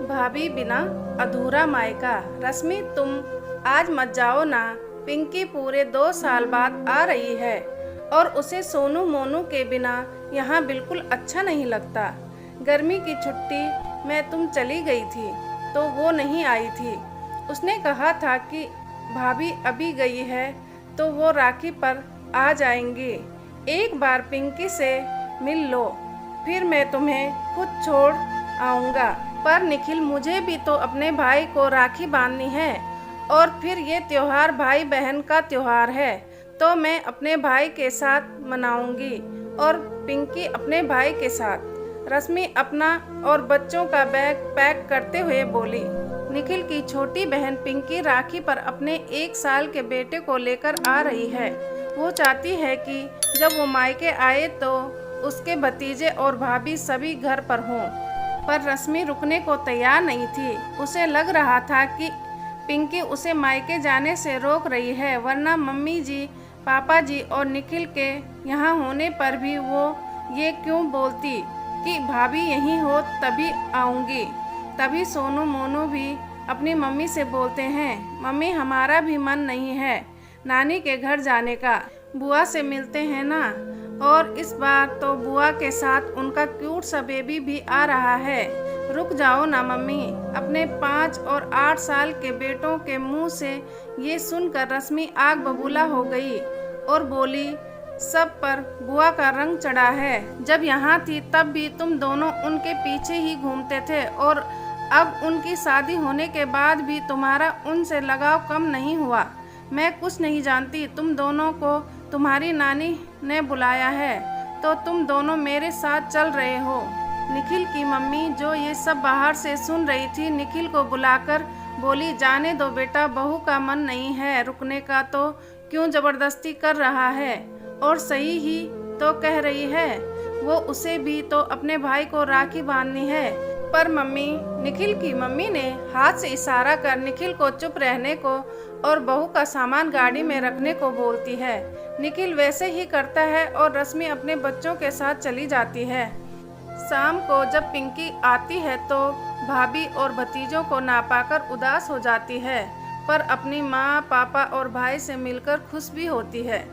भाभी बिना अधूरा मायका। रश्मि तुम आज मत जाओ ना। पिंकी पूरे 2 साल बाद आ रही है और उसे सोनू मोनू के बिना यहाँ बिल्कुल अच्छा नहीं लगता। गर्मी की छुट्टी में तुम चली गई थी तो वो नहीं आई थी। उसने कहा था कि भाभी अभी गई है तो वो राखी पर आ जाएंगी। एक बार पिंकी से मिल लो, फिर मैं तुम्हें खुद छोड़ आऊँगा। पर निखिल, मुझे भी तो अपने भाई को राखी बांधनी है और फिर ये त्योहार भाई बहन का त्योहार है तो मैं अपने भाई के साथ मनाऊंगी और पिंकी अपने भाई के साथ। रश्मि अपना और बच्चों का बैग पैक करते हुए बोली। निखिल की छोटी बहन पिंकी राखी पर अपने 1 साल के बेटे को लेकर आ रही है। वो चाहती है कि जब वो मायके आए तो उसके भतीजे और भाभी सभी घर पर हों, पर रश्मि रुकने को तैयार नहीं थी। उसे लग रहा था कि पिंकी उसे मायके जाने से रोक रही है, वरना मम्मी जी, पापा जी और निखिल के यहाँ होने पर भी वो ये क्यों बोलती कि भाभी यहीं हो तभी आऊँगी। तभी सोनू मोनू भी अपनी मम्मी से बोलते हैं, मम्मी हमारा भी मन नहीं है नानी के घर जाने का, बुआ से मिलते हैं ना। और इस बार तो बुआ के साथ उनका क्यूट सा बेबी भी आ रहा है। रुक जाओ ना मम्मी। अपने 5 और 8 साल के बेटों के मुंह से ये सुनकर रश्मि आग बबूला हो गई और बोली, सब पर बुआ का रंग चढ़ा है। जब यहाँ थी तब भी तुम दोनों उनके पीछे ही घूमते थे और अब उनकी शादी होने के बाद भी तुम्हारा उनसे लगाव कम नहीं हुआ। मैं कुछ नहीं जानती, तुम दोनों को तुम्हारी नानी ने बुलाया है तो तुम दोनों मेरे साथ चल रहे हो। निखिल की मम्मी जो ये सब बाहर से सुन रही थी, निखिल को बुलाकर बोली, जाने दो बेटा, बहू का मन नहीं है रुकने का तो क्यों ज़बरदस्ती कर रहा है। और सही ही तो कह रही है, वो उसे भी तो अपने भाई को राखी बांधनी है। पर मम्मी, निखिल की मम्मी ने हाथ से इशारा कर निखिल को चुप रहने को और बहू का सामान गाड़ी में रखने को बोलती है। निखिल वैसे ही करता है और रश्मि अपने बच्चों के साथ चली जाती है। शाम को जब पिंकी आती है तो भाभी और भतीजों को ना पाकर उदास हो जाती है, पर अपनी माँ, पापा और भाई से मिलकर खुश भी होती है।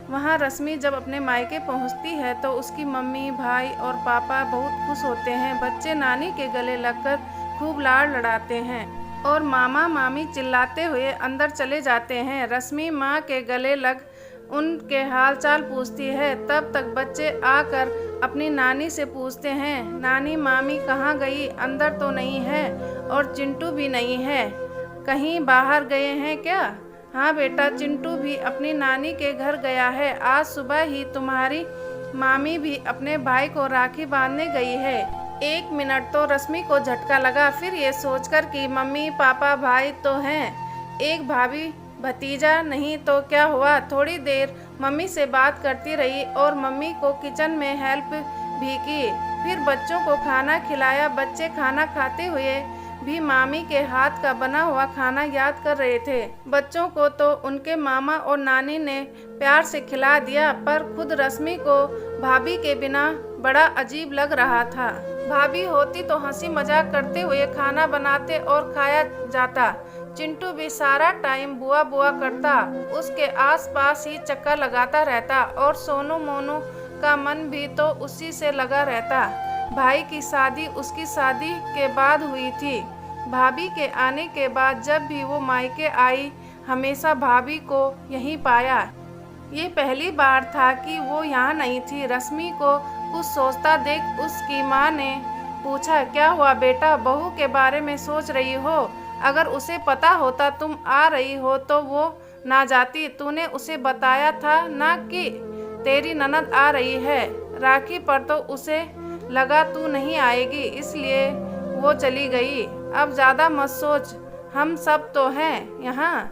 वहाँ रश्मि जब अपने मायके पहुँचती है तो उसकी मम्मी, भाई और पापा बहुत खुश होते हैं। बच्चे नानी के गले लगकर खूब लाड़ लड़ाते हैं और मामा मामी चिल्लाते हुए अंदर चले जाते हैं। रश्मि माँ के गले लग उनके हालचाल पूछती है। तब तक बच्चे आकर अपनी नानी से पूछते हैं, नानी मामी कहाँ गई, अंदर तो नहीं है और चिंटू भी नहीं है, कहीं बाहर गए हैं क्या। हाँ बेटा, चिंटू भी अपनी नानी के घर गया है। आज सुबह ही तुम्हारी मामी भी अपने भाई को राखी बांधने गई है। 1 मिनट तो रश्मि को झटका लगा, फिर ये सोचकर कि मम्मी, पापा, भाई तो हैं, एक भाभी भतीजा नहीं तो क्या हुआ। थोड़ी देर मम्मी से बात करती रही और मम्मी को किचन में हेल्प भी की। फिर बच्चों को खाना खिलाया। बच्चे खाना खाते हुए भी मामी के हाथ का बना हुआ खाना याद कर रहे थे। बच्चों को तो उनके मामा और नानी ने प्यार से खिला दिया, पर खुद रश्मि को भाभी के बिना बड़ा अजीब लग रहा था। भाभी होती तो हंसी मजाक करते हुए खाना बनाते और खाया जाता। चिंटू भी सारा टाइम बुआ बुआ करता, उसके आसपास ही चक्कर लगाता रहता और सोनू मोनू का मन भी तो उसी से लगा रहता। भाई की शादी उसकी शादी के बाद हुई थी। भाभी के आने के बाद जब भी वो मायके आई, हमेशा भाभी को यहीं पाया। ये पहली बार था कि वो यहाँ नहीं थी। रश्मि को कुछ सोचता देख उसकी माँ ने पूछा, क्या हुआ बेटा, बहू के बारे में सोच रही हो। अगर उसे पता होता तुम आ रही हो तो वो ना जाती। तूने उसे बताया था ना कि तेरी ननद आ रही है। राखी पर तो उसे लगा तू नहीं आएगी, इसलिए वो चली गई। अब ज़्यादा मत सोच, हम सब तो हैं यहाँ।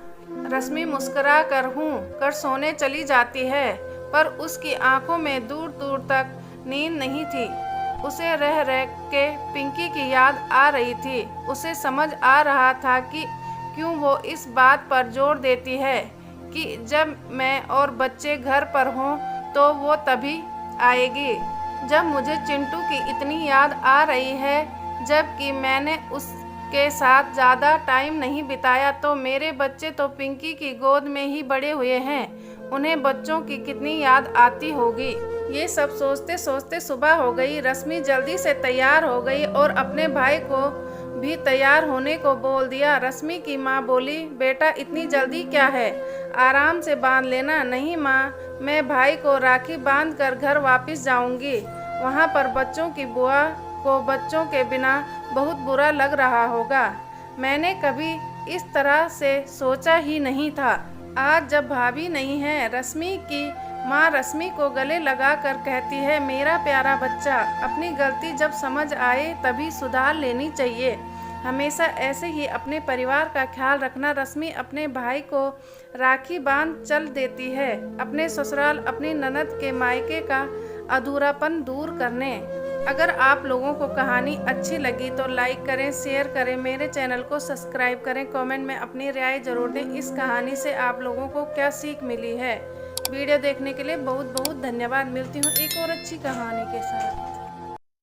रश्मि मुस्कुरा कर सोने चली जाती है, पर उसकी आंखों में दूर दूर तक नींद नहीं थी। उसे रह रह के पिंकी की याद आ रही थी। उसे समझ आ रहा था कि क्यों वो इस बात पर जोर देती है कि जब मैं और बच्चे घर पर हों तो वो तभी आएगी। जब मुझे चिंटू की इतनी याद आ रही है, जबकि मैंने के साथ ज़्यादा टाइम नहीं बिताया तो मेरे बच्चे तो पिंकी की गोद में ही बड़े हुए हैं। उन्हें बच्चों की कितनी याद आती होगी। ये सब सोचते सोचते सुबह हो गई। रश्मि जल्दी से तैयार हो गई और अपने भाई को भी तैयार होने को बोल दिया। रश्मि की माँ बोली, बेटा इतनी जल्दी क्या है, आराम से बांध लेना। नहीं माँ, मैं भाई को राखी बांध कर घर वापस जाऊंगी। वहाँ पर बच्चों की बुआ को बच्चों के बिना बहुत बुरा लग रहा होगा। मैंने कभी इस तरह से सोचा ही नहीं था। आज जब भाभी नहीं है, रश्मि की माँ रश्मि को गले लगा कर कहती है, मेरा प्यारा बच्चा, अपनी गलती जब समझ आए तभी सुधार लेनी चाहिए। हमेशा ऐसे ही अपने परिवार का ख्याल रखना। रश्मि अपने भाई को राखी बांध चल देती है अपने ससुराल, अपनी ननद के मायके का अधूरापन दूर करने। अगर आप लोगों को कहानी अच्छी लगी तो लाइक करें, शेयर करें, मेरे चैनल को सब्सक्राइब करें, कमेंट में अपनी राय जरूर दें। इस कहानी से आप लोगों को क्या सीख मिली है। वीडियो देखने के लिए बहुत बहुत धन्यवाद। मिलती हूँ एक और अच्छी कहानी के साथ।